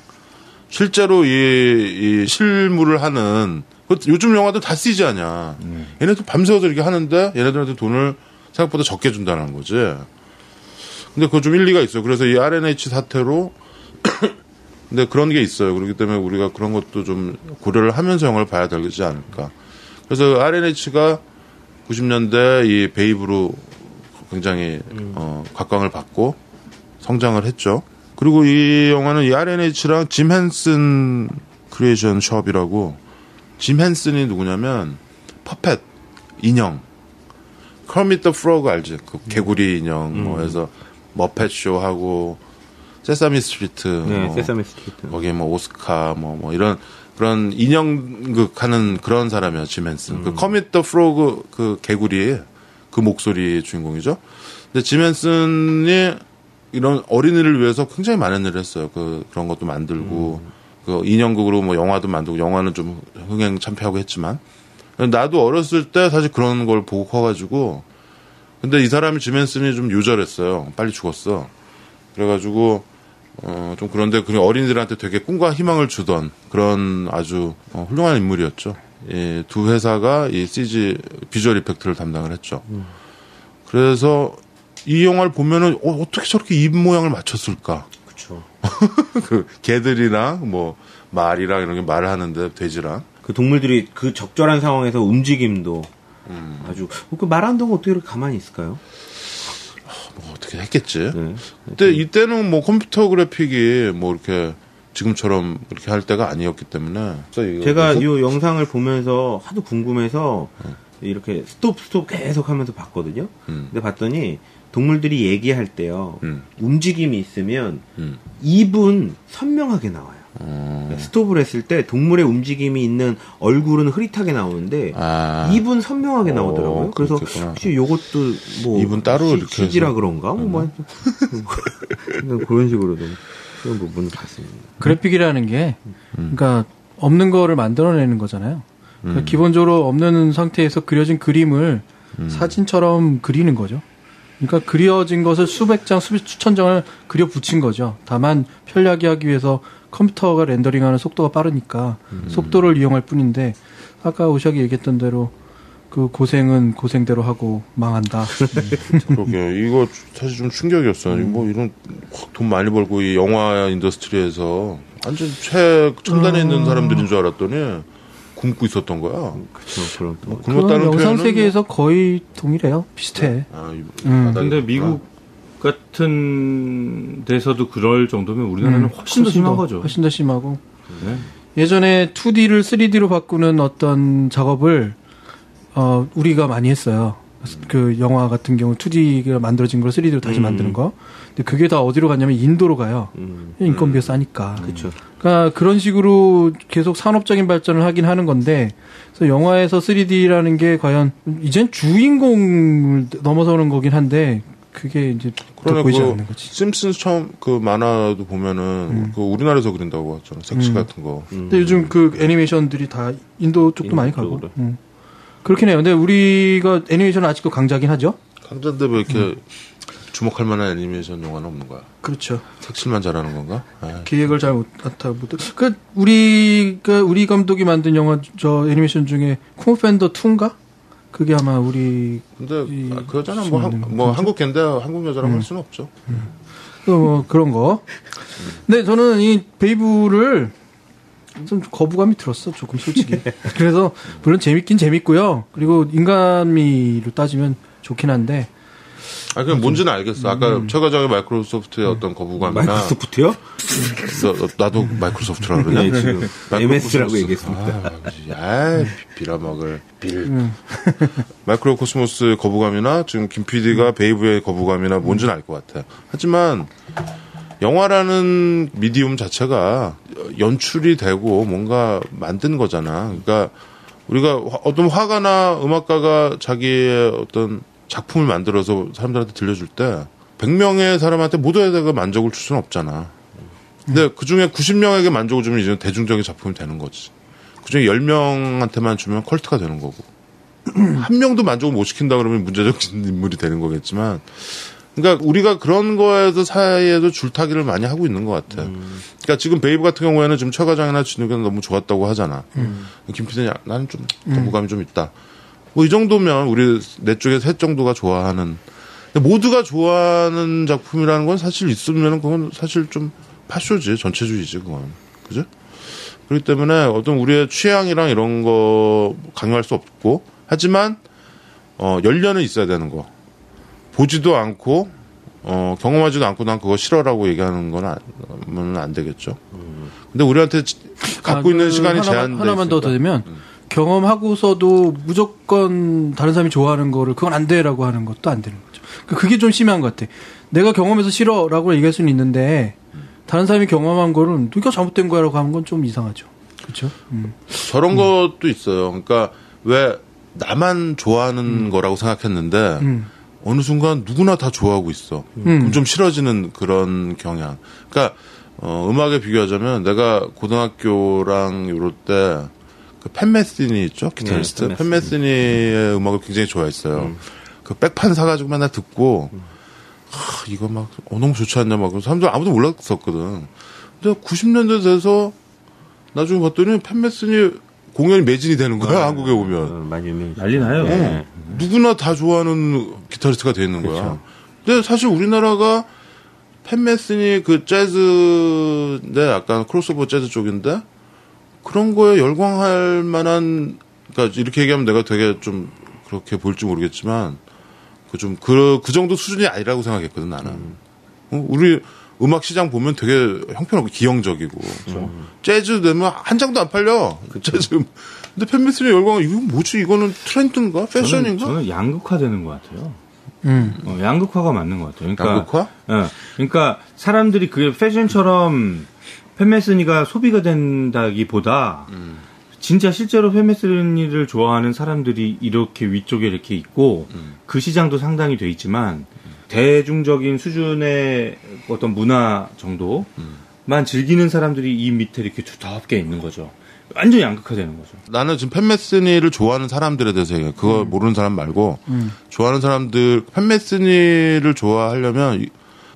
실제로 이 실물을 하는 요즘 영화들 다 CG 아니야. 얘네들 밤새워서 이렇게 하는데 얘네들한테 돈을 생각보다 적게 준다는 거지. 근데 그거 좀 일리가 있어요. 그래서 이 R&H 사태로 근데 그런 게 있어요. 그렇기 때문에 우리가 그런 것도 좀 고려를 하면서 영화를 봐야 되지 않을까. 그래서 R&H가 90년대 이 베이브로 굉장히 각광을 받고 성장을 했죠. 그리고 이 영화는 이 R&H랑 짐 헨슨 크리에이션 숍이라고 짐 헨슨이 누구냐면 퍼펫 인형 커밋 더 프로그 알지? 그 개구리 인형 뭐 해서 머펫 쇼 하고 세사미 스트리트. 네, 뭐, 세사미 스트리트. 거기에 뭐 오스카 뭐 이런 그런 인형극 하는 그런 사람이야, 짐 헨슨. 그 커밋 더 프로그 그 개구리 그 목소리 주인공이죠. 근데 짐 헨슨이 이런 어린이를 위해서 굉장히 많은 일을 했어요. 그런 것도 만들고 그 인형극으로 뭐 영화도 만들고 영화는 좀 흥행참패하고 했지만 나도 어렸을 때 사실 그런 걸 보고 커가지고 근데 이 사람이 짐 헨슨이 좀 요절했어요. 빨리 죽었어. 그래가지고 좀 그런데 그 어린이들한테 되게 꿈과 희망을 주던 그런 아주 훌륭한 인물이었죠. 이 두 회사가 이 CG 비주얼 이펙트를 담당을 했죠. 그래서 이 영화를 보면은 어떻게 저렇게 입 모양을 맞췄을까? 그렇죠. 그 개들이랑 뭐 말이랑 이런 게 말을 하는데 돼지랑 그 동물들이 그 적절한 상황에서 움직임도 아주 그 말하는 동안 어떻게 이렇게 가만히 있을까요? 뭐 어떻게 했겠지. 네. 근데 이때는 뭐 컴퓨터 그래픽이 뭐 이렇게 지금처럼 그렇게 할 때가 아니었기 때문에 제가 이 영상을 보면서 하도 궁금해서 이렇게 스톱 계속 하면서 봤거든요. 근데 봤더니 동물들이 얘기할 때요. 움직임이 있으면 입은 선명하게 나와요. 스톱을 했을 때 동물의 움직임이 있는 얼굴은 흐릿하게 나오는데 입은 선명하게 나오더라고요. 그래서 그렇겠구나. 혹시 요것도 뭐 입은 따로 이렇게 CG라 그런가? 뭐 그런 식으로도 그런 부분을 봤습니다. 그래픽이라는 게 그러니까 없는 거를 만들어내는 거잖아요. 그러니까 기본적으로 없는 상태에서 그려진 그림을 사진처럼 그리는 거죠. 그러니까 그려진 것을 수백 장, 수천 장을 그려 붙인 거죠. 다만 편리하게 하기 위해서 컴퓨터가 렌더링하는 속도가 빠르니까 속도를 이용할 뿐인데 아까 오샥이 얘기했던 대로 그 고생은 고생대로 하고 망한다. 그러게 이거 사실 좀 충격이었어요. 뭐 이런 돈 많이 벌고 이 영화 인더스트리에서 완전 첨단에 있는 사람들인 줄 알았더니 굶고 있었던 거야. 그렇죠. 그건 영상 세계에서 거의 동일해요. 비슷해. 근데 미국 같은 데서도 그럴 정도면 우리나라는 훨씬 더 심한 거죠. 훨씬 더 심하고. 네. 예전에 2D를 3D로 바꾸는 어떤 작업을 우리가 많이 했어요. 그 영화 같은 경우 2D가 만들어진 걸 3D로 다시 만드는 거. 근데 그게 다 어디로 갔냐면 인도로 가요. 인건비가 싸니까. 그렇죠. 그러니까 그런 식으로 계속 산업적인 발전을 하긴 하는 건데, 그래서 영화에서 3D라는 게 과연 이젠 주인공을 넘어서는 거긴 한데, 그게 이제 더 보이지 않는 거지. 심슨스 처음 그 만화도 보면은 그 우리나라에서 그린다고 하잖아. 색시 같은 거. 근데 요즘 그 애니메이션들이 다 인도 쪽도 많이 가고. 그렇긴 해요. 근데 우리가 애니메이션은 아직도 강자긴 하죠. 강자인데 왜 이렇게 주목할 만한 애니메이션 영화는 없는 거야? 그렇죠. 색칠만 잘하는 건가? 기획을 잘 못하고. 우리 감독이 만든 영화, 저 애니메이션 중에 쿵푸팬더 2인가? 그게 아마 우리. 근데, 그거잖아. 뭐 한국 갠데 한국 여자랑 할 수는 없죠. 뭐, 그런 거. 근데 저는 이 베이브를 좀 거부감이 들었어, 조금 솔직히. 그래서, 물론 재밌긴 재밌고요. 그리고 인간미로 따지면 좋긴 한데. 그냥 뭔지는 알겠어. 아까 최 과장의 마이크로소프트의 어떤 거부감이나. 마이크로소프트요? 나도 마이크로소프트라 그러냐? 네, 지금. MS라고 얘기했습니다. 빌어먹을 빌. 마이크로코스모스의 거부감이나 지금 김 PD가 베이브의 거부감이나 뭔지는 알 것 같아. 하지만 영화라는 미디움 자체가 연출이 되고 뭔가 만든 거잖아. 그러니까 우리가 어떤 화가나 음악가가 자기의 어떤 작품을 만들어서 사람들한테 들려줄 때 100명의 사람한테 모두에다가 만족을 줄 수는 없잖아. 근데 그중에 90명에게 만족을 주면 이제 대중적인 작품이 되는 거지. 그중에 10명한테만 주면 컬트가 되는 거고. 한 명도 만족을 못 시킨다 그러면 문제적인 인물이 되는 거겠지만, 그러니까 우리가 그런 거에서 사이에도 줄타기를 많이 하고 있는 것 같아. 그러니까 지금 베이브 같은 경우에는 지금 최 과장이나 진욱이는 너무 좋았다고 하잖아. 김 PD는 나는 좀 거부감이 좀 있다. 뭐 이 정도면 우리 내 쪽에 셋 정도가 좋아하는, 모두가 좋아하는 작품이라는 건 사실 있으면 그건 사실 좀 파쇼지, 전체주의지 그건. 그죠? 그렇기 때문에 어떤 우리의 취향이랑 이런 거 강요할 수 없고, 하지만 연륜은 있어야 되는 거. 보지도 않고 경험하지도 않고 난 그거 싫어라고 얘기하는 건 안 되겠죠. 근데 우리한테 갖고 있는 시간이 제한돼 하나만 더 드리면 경험하고서도 무조건 다른 사람이 좋아하는 거를 그건 안 돼라고 하는 것도 안 되는 거죠. 그게 좀 심한 것 같아. 내가 경험해서 싫어라고 얘기할 수는 있는데 다른 사람이 경험한 거는 네가 잘못된 거야라고 하는 건 좀 이상하죠. 그렇죠? 저런 것도 있어요. 그러니까 왜 나만 좋아하는 거라고 생각했는데 어느 순간 누구나 다 좋아하고 있어. 그럼 좀 싫어지는 그런 경향. 그러니까 음악에 비교하자면 내가 고등학교랑 이럴 때 그 팬 메시니 있죠? 기타리스트. 네, 팬 메시니의 음악을 굉장히 좋아했어요. 그 백판 사가지고 맨날 듣고 이거 막 너무 좋지 않냐 막 사람들 아무도 몰랐었거든. 근데 90년대 돼서 나중에 봤더니 팬 메시니 공연이 매진이 되는 거야. 한국에 오면. 많이 유명해요. 난리 나요. 누구나 다 좋아하는 기타리스트가 돼 있는 거야. 그렇죠. 근데 사실 우리나라가 팬 메시니 그 재즈인데 약간 크로스오버 재즈 쪽인데 그런 거에 열광할 만한, 그러니까 이렇게 얘기하면 내가 되게 좀 그렇게 볼지 모르겠지만 그 정도 수준이 아니라고 생각했거든 나는. 우리 음악 시장 보면 되게 형편없고 기형적이고 재즈 되면 한 장도 안 팔려. 재즈. 근데 팬 메시니 열광은 이거 뭐지? 이거는 트렌드인가? 패션인가? 저는 양극화되는 것 같아요. 양극화가 맞는 것 같아요. 그러니까, 양극화? 그러니까 사람들이 그게 패션처럼 팬메스니가 소비가 된다기보다 진짜 실제로 팬메스니를 좋아하는 사람들이 이렇게 위쪽에 이렇게 있고 그 시장도 상당히 돼 있지만 대중적인 수준의 어떤 문화 정도만 즐기는 사람들이 이 밑에 이렇게 두텁게 있는 거죠. 완전히 양극화되는 거죠. 나는 지금 팬 메시니를 좋아하는 사람들에 대해서 얘기해. 그거 모르는 사람 말고 좋아하는 사람들 팬 메시니를 좋아하려면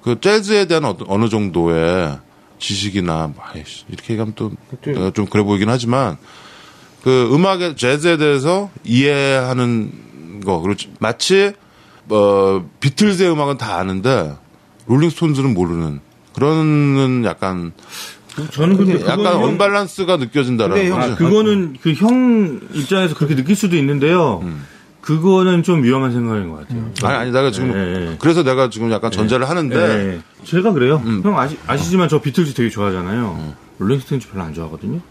그 재즈에 대한 어느 정도의 지식이나 이렇게 얘기하면 또 내가 좀 그래 보이긴 하지만 그 음악의 재즈에 대해서 이해하는 거 그렇지 마치 비틀즈의 음악은 다 아는데 롤링스톤즈는 모르는 그런 약간 저는 근데 약간 언밸런스가 느껴진다라는 거죠. 그거는 그 형 입장에서 그렇게 느낄 수도 있는데요. 그거는 좀 위험한 생각인 것 같아요. 아니 내가 지금 그래서 내가 지금 약간 전제를 하는데 제가 그래요. 형 아시지만 저 비틀즈 되게 좋아하잖아요. 롤링스톤즈 별로 안 좋아하거든요.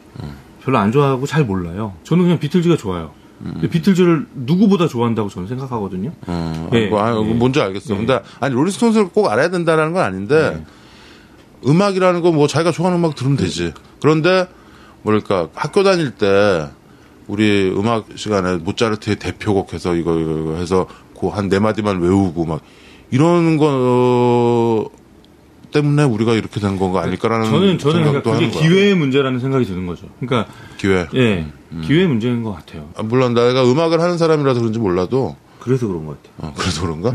별로 안 좋아하고 잘 몰라요. 저는 그냥 비틀즈가 좋아요. 근데 비틀즈를 누구보다 좋아한다고 저는 생각하거든요. 뭔지 알겠어. 근데 아니 롤링스톤즈를 꼭 알아야 된다는 건 아닌데 음악이라는 건 뭐 자기가 좋아하는 음악 들으면 되지. 그런데 뭐랄까 학교 다닐 때 우리 음악 시간에 모차르트의 대표곡 해서 이거 해서 그 한 네 마디만 외우고 막 이러는 거 때문에 우리가 이렇게 된 건가 아닐까라는 저는 생각도 그게 하는 거야. 기회의 문제라는 생각이 드는 거죠. 그러니까 기회. 기회의 문제인 것 같아요. 물론 내가 음악을 하는 사람이라서 그런지 몰라도 그래서 그런 것 같아요. 그래서 그런가?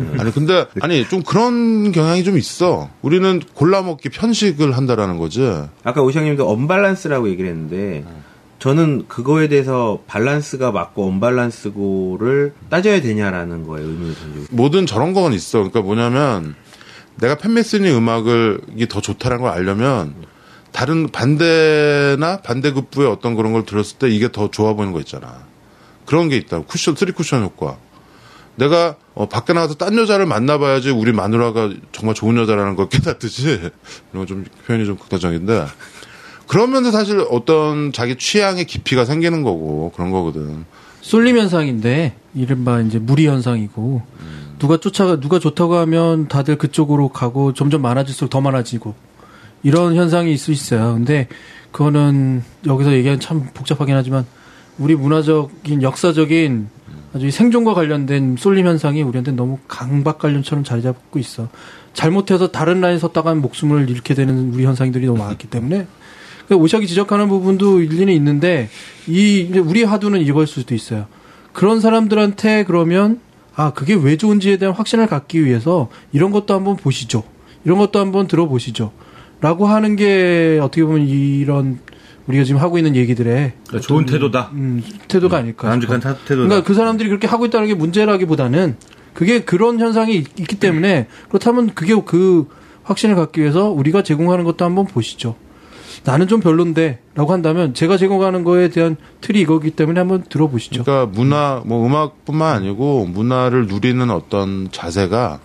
아니 좀 그런 경향이 좀 있어. 우리는 골라먹기 편식을 한다라는 거지. 아까 오시장님도 언밸런스라고 얘기를 했는데 저는 그거에 대해서 밸런스가 맞고 언밸런스고를 따져야 되냐라는 거에 의문을 던지고. 뭐든 저런 건 있어. 그러니까 뭐냐면 내가 팬 메시니 음악을 이게 더 좋다라는 걸 알려면 다른 반대급부의 어떤 그런 걸 들었을 때 이게 더 좋아 보이는 거 있잖아. 그런 게 있다. 쓰리 쿠션 효과. 내가 밖에 나가서 딴 여자를 만나봐야지 우리 마누라가 정말 좋은 여자라는 걸 깨닫듯이 이런 건 좀 표현이 좀 극단적인데 그러면서 사실 어떤 자기 취향의 깊이가 생기는 거고 그런 거거든. 쏠림 현상인데 이른바 이제 무리 현상이고 누가 좋다고 하면 다들 그쪽으로 가고 점점 많아질수록 더 많아지고 이런 현상이 있을 수 있어요. 근데 그거는 여기서 얘기하면 참 복잡하긴 하지만 우리 문화적인 역사적인 아주 생존과 관련된 쏠림 현상이 우리한테 너무 강박관념처럼 자리 잡고 있어. 잘못해서 다른 라인에 섰다가는 목숨을 잃게 되는 우리 현상들이 너무 많았기 때문에 오샥이 지적하는 부분도 일리는 있는데 이제 우리 화두는 이걸 수도 있어요. 그런 사람들한테 그러면 그게 왜 좋은지에 대한 확신을 갖기 위해서 이런 것도 한번 보시죠. 이런 것도 한번 들어보시죠. 라고 하는 게 어떻게 보면 이런 우리가 지금 하고 있는 얘기들의 좋은 태도다. 태도가 아닐까. 바람직한 태도다. 그러니까 그 사람들이 그렇게 하고 있다는 게 문제라기보다는 그게 그런 현상이 있기 때문에 그렇다면 그게 그 확신을 갖기 위해서 우리가 제공하는 것도 한번 보시죠. 나는 좀 별론데 라고 한다면 제가 제공하는 거에 대한 틀이 이거기 때문에 한번 들어보시죠. 그러니까 문화, 음악뿐만 아니고 문화를 누리는 어떤 자세가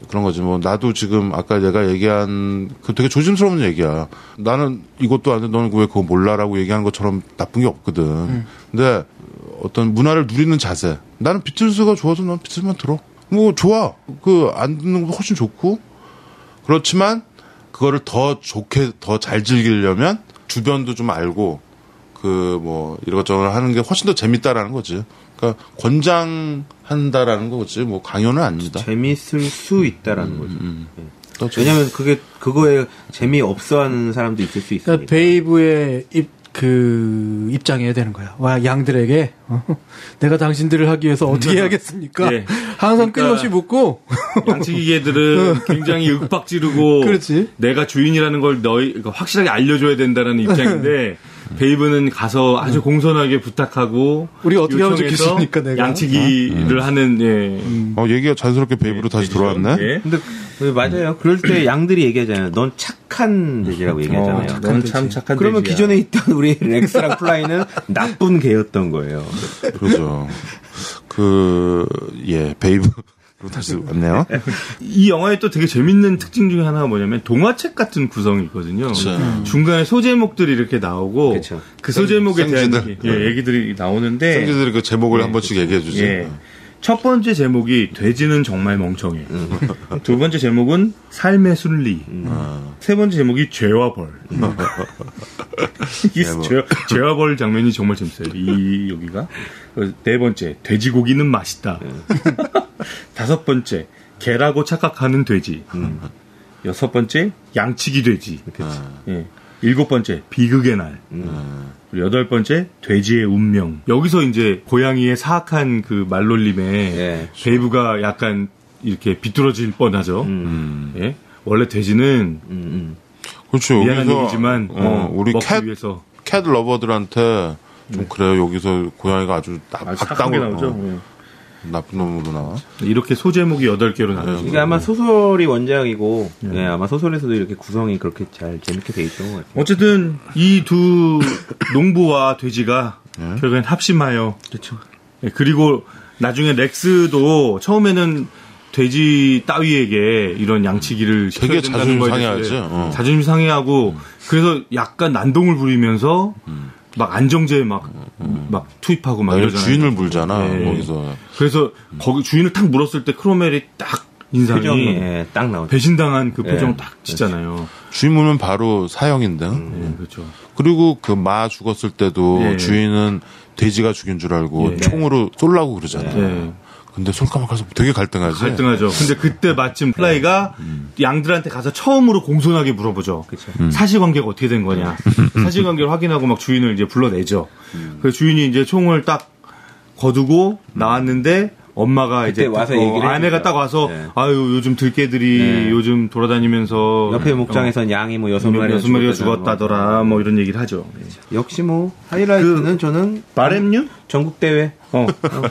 그런 거지. 나도 지금 아까 내가 얘기한 그 되게 조심스러운 얘기야. 나는 이것도 아는데 너는 왜 그거 몰라라고 얘기하는 것처럼 나쁜 게 없거든. 근데 어떤 문화를 누리는 자세. 나는 비틀즈가 좋아서 난 비틀즈만 들어. 좋아. 안 듣는 것도 훨씬 좋고. 그렇지만 그거를 더 좋게 더 잘 즐기려면 주변도 좀 알고 이것저것 하는 게 훨씬 더 재밌다라는 거지. 그러니까 권장한다라는 거지. 뭐 강요는 아닙니다. 재밌을 수 있다라는 거죠. 왜냐면 그거에 재미없어하는 사람도 있을 수 있으니까. 그러니까 베이브의 입장이어야 되는 거야. 와, 양들에게 내가 당신들을 하기 위해서 어떻게 해야겠습니까? 네. 항상 끊임없이 묻고 양치기계들은 굉장히 윽박 지르고 그렇지. 내가 주인이라는 걸 확실하게 알려줘야 된다는 입장인데 베이브는 가서 아주 공손하게 부탁하고 우리 어떻게 하면 좋겠습니까? 내가 양치기를 하는 얘기가 자연스럽게 베이브로 다시 돌아왔네. 예. 근데 맞아요. 그럴 때 양들이 얘기하잖아요. 넌 착한 돼지라고 얘기하잖아요. 넌 참 착한 그러면 돼지야. 기존에 있던 우리 렉스랑 플라이는 나쁜 개였던 거예요. 그렇죠. 베이브로 다시 왔네요. 이 영화의 또 되게 재밌는 특징 중에 하나가 뭐냐면 동화책 같은 구성이 있거든요. 중간에 소제목들이 이렇게 나오고 그쵸. 그 소제목에 대한 얘기들이 나오는데 생쥐들이 그 제목을 한 번씩 얘기해 주지. 첫 번째 제목이 돼지는 정말 멍청해. 두 번째 제목은 삶의 순리. 세 번째 제목이 죄와 벌. 죄와 벌 장면이 정말 재밌어요. 여기가. 네 번째, 돼지고기는 맛있다. 다섯 번째, 개라고 착각하는 돼지. 여섯 번째, 양치기 돼지. 일곱 번째, 비극의 날. 여덟 번째, 돼지의 운명. 여기서 이제 고양이의 사악한 그 말놀림에 베이브가 약간 이렇게 비뚤어질 뻔하죠. 원래 돼지는 그렇죠. 미안한 얘기지만 우리 먹기 위해서 캣 러버들한테 좀 그래요. 여기서 고양이가 아주 악당으로 나오죠. 나쁜 놈으로 나와. 이렇게 소제목이 8개로 나와요. 이게 아마 소설이 원작이고, 아마 소설에서도 이렇게 구성이 그렇게 잘 재밌게 돼 있던 것 같아요. 어쨌든 이 두 농부와 돼지가 결국엔 합심하여. 그렇죠. 그리고 나중에 렉스도 처음에는 돼지 따위에게 이런 양치기를 시켜야 된다는 거에 자존심 상해하고 그래서 약간 난동을 부리면서 막 안정제에 막 투입하고 막 이러잖아요. 주인을 물잖아. 거기서. 그래서 거기 주인을 탁 물었을 때 크로멜이 딱 인상이 표정이 딱 나오죠. 배신당한 그 표정 딱 짓잖아요. 주인 물면 바로 사형인데. 그렇죠. 그리고 그 마 죽었을 때도 주인은 돼지가 죽인 줄 알고 총으로 쏠라고 그러잖아요. 근데 솔까막해서 되게 갈등하죠. 근데 그때 마침 플라이가 양들한테 가서 처음으로 공손하게 물어보죠. 사실관계가 어떻게 된 거냐. 사실관계를 확인하고 막 주인을 이제 불러내죠. 그래서 주인이 이제 총을 딱 거두고 나왔는데 엄마가 이제 와서 얘기를 아내가 딱 와서 아유 요즘 들개들이 요즘 돌아다니면서 옆에 목장에선 양이 뭐 6마리가 죽었다더라 뭐 이런 얘기를 하죠. 역시 뭐 하이라이트는 저는 바램류 전국대회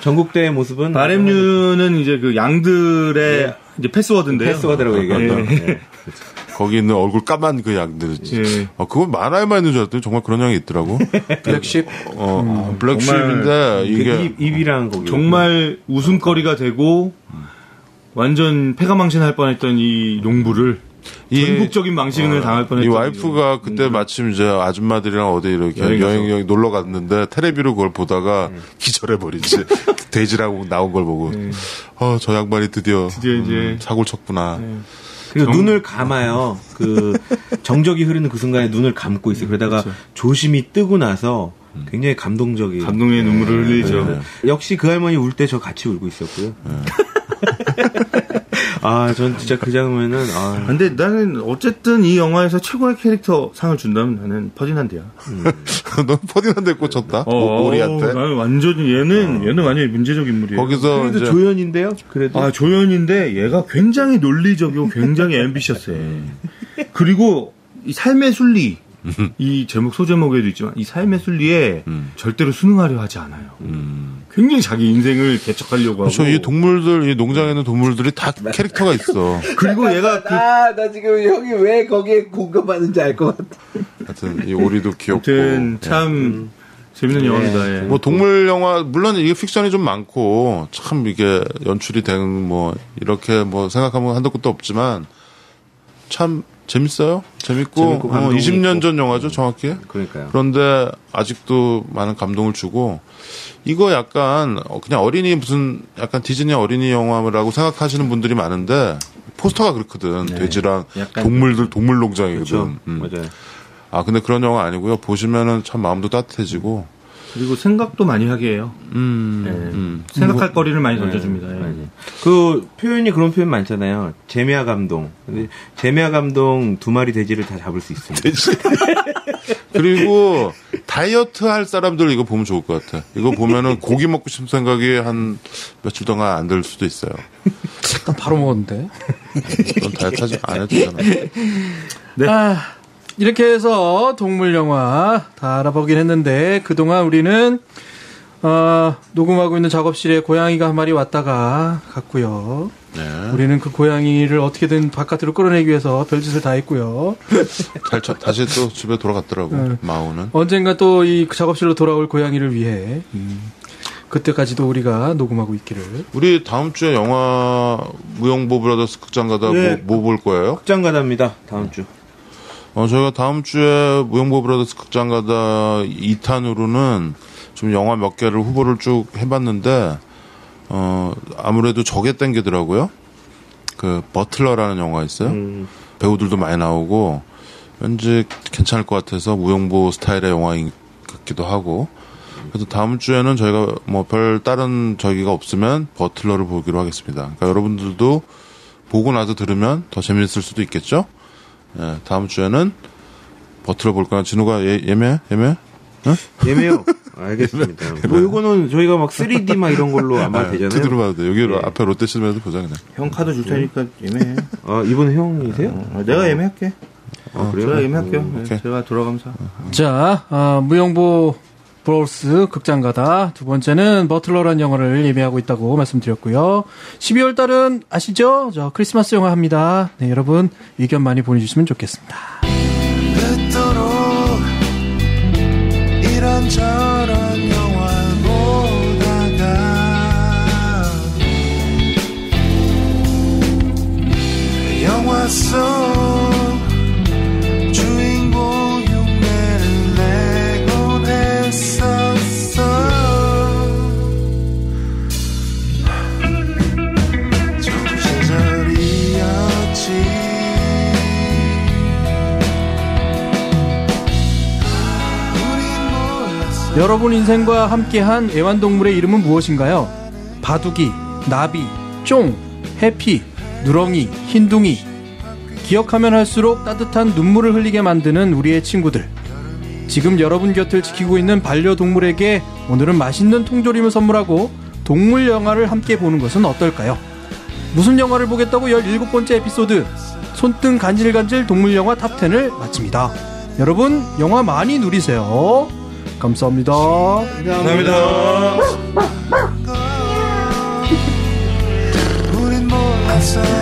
전국대회 모습은 바램류는 이제 그 양들의 이제 패스워드인데요. 패스워드라고 얘기하죠. 거기 있는 얼굴 까만 그 양들. 그건 만화에만 있는 줄 알았더니 정말 그런 양이 있더라고. 블랙쉽. 블랙쉽인데 이게 입이랑 거기 정말 웃음거리가 되고 완전 패가망신할 뻔했던 이 농부를 전국적인 망신을 당할 뻔했던 이 와이프가 그때 마침 이제 아줌마들이랑 어디 이렇게 여행 놀러 갔는데 텔레비로 그걸 보다가 기절해버리지. 돼지라고 나온 걸 보고 저 양반이 드디어 이제 사고를 쳤구나. 그리고 눈을 감아요. 그 정적이 흐르는 그 순간에 눈을 감고 있어요. 그러다가 조심히 뜨고 나서 굉장히 감동적인 감동의 눈물을 흘리죠. 역시 그 할머니 울 때 저 같이 울고 있었고요. 전 진짜 그 장면은 근데 나는 어쨌든 이 영화에서 최고의 캐릭터 상을 준다면 나는 퍼디난드야. 넌 퍼디난드에 꽂혔다? 오리한테? 나는 완전히 얘는 완전히 문제적 인물이에요. 거기서 그래도 조연인데요. 그래도 조연인데 얘가 굉장히 논리적이고 굉장히 앰비셔스해. 그리고 이 삶의 순리. 이 제목 소제목에도 있지만 이 삶의 순리에 절대로 순응하려 하지 않아요. 굉장히 자기 인생을 개척하려고 하고. 이 동물들, 이 농장에 있는 동물들이 다 캐릭터가 있어. 그리고 얘가 나 지금 형이 왜 거기에 공감하는지 알 것 같아. 하여튼 이 오리도 귀엽고. 참 재밌는 영화입니다. 뭐 동물 영화 물론 이게 픽션이 좀 많고 참 이게 연출이 된 뭐 이렇게 뭐 생각하면 한도 끝도 없지만 참 재밌어요. 재밌고 20년 전 영화죠, 정확히. 그러니까요. 그런데 아직도 많은 감동을 주고 이거 약간 그냥 어린이 무슨 약간 디즈니 어린이 영화라고 생각하시는 분들이 많은데 포스터가 그렇거든. 네. 돼지랑 약간 동물농장이거든. 그렇죠. 맞아요. 아, 근데 그런 영화 아니고요. 보시면은 참 마음도 따뜻해지고. 그리고 생각도 많이 하게 해요. 생각할 거리를 많이 던져줍니다. 그 표현이 그런 표현 많잖아요. 재미와 감동. 근데 재미와 감동 두 마리 돼지를 다 잡을 수 있습니다. 그리고 다이어트 할 사람들 이거 보면 좋을 것 같아. 이거 보면은 고기 먹고 싶은 생각이 한 며칠 동안 안 들 수도 있어요. 난 바로 먹었는데. 넌 다이어트 하지 안 해도 되잖아. 네. 이렇게 해서 동물 영화 다 알아보긴 했는데 그동안 우리는 녹음하고 있는 작업실에 고양이가 한 마리 왔다가 갔고요. 네. 우리는 그 고양이를 어떻게든 바깥으로 끌어내기 위해서 별짓을 다 했고요. 다시 또 집에 돌아갔더라고. 마오는. 언젠가 또 이 작업실로 돌아올 고양이를 위해 그때까지도 우리가 녹음하고 있기를. 우리 다음 주에 영화 무용보 브라더스 극장 가다 네. 뭐 볼 거예요? 극장 가답니다. 다음 주. 저희가 다음 주에 무용보 브라더스 극장 가다 2탄으로는 좀 영화 몇 개를 후보를 쭉 해봤는데, 아무래도 저게 땡기더라고요. 그, 버틀러라는 영화 있어요. 배우들도 많이 나오고, 왠지 괜찮을 것 같아서 무용보 스타일의 영화인 같기도 하고, 그래서 다음 주에는 저희가 뭐 별 다른 저기가 없으면 버틀러를 보기로 하겠습니다. 그러니까 여러분들도 보고 나서 들으면 더 재밌을 수도 있겠죠? 예, 다음 주에는 버틀러 볼 거야. 진우가 예매해? 응? 예매요. 알겠습니다. 뭐 이거는 저희가 막 3D 막 이런 걸로 아마 되잖아요. 두드려 봐도 돼. 여기 네. 앞에 롯데시네마에서 보자 그냥. 형 카드 줄 테니까 예매해. 아, 이번 형이세요? 내가 예매할게. 그래요? 제가 예매할게요. 네, 오케이. 제가 돌아가면서. 자, 무용보 브로스 극장 가다 두 번째는 버틀러라는 영화를 예매하고 있다고 말씀드렸고요. 12월 달은 아시죠? 저 크리스마스 영화 합니다. 네, 여러분 의견 많이 보내주시면 좋겠습니다. 그토록 이런저런 영화를 보다가 영화 속 주인공 흉내를 내곤 했었어. 좋은 시절이었지. 여러분 인생과 함께한 애완동물의 이름은 무엇인가요? 바둑이, 나비, 쫑, 해피, 누렁이, 흰둥이. 기억하면 할수록 따뜻한 눈물을 흘리게 만드는 우리의 친구들. 지금 여러분 곁을 지키고 있는 반려동물에게 오늘은 맛있는 통조림을 선물하고 동물 영화를 함께 보는 것은 어떨까요? 무슨 영화를 보겠다고 17번째 에피소드 손등 간질간질 동물 영화 탑10을 마칩니다. 여러분 영화 많이 누리세요. 감사합니다. 감사합니다. 우린 몰랐어.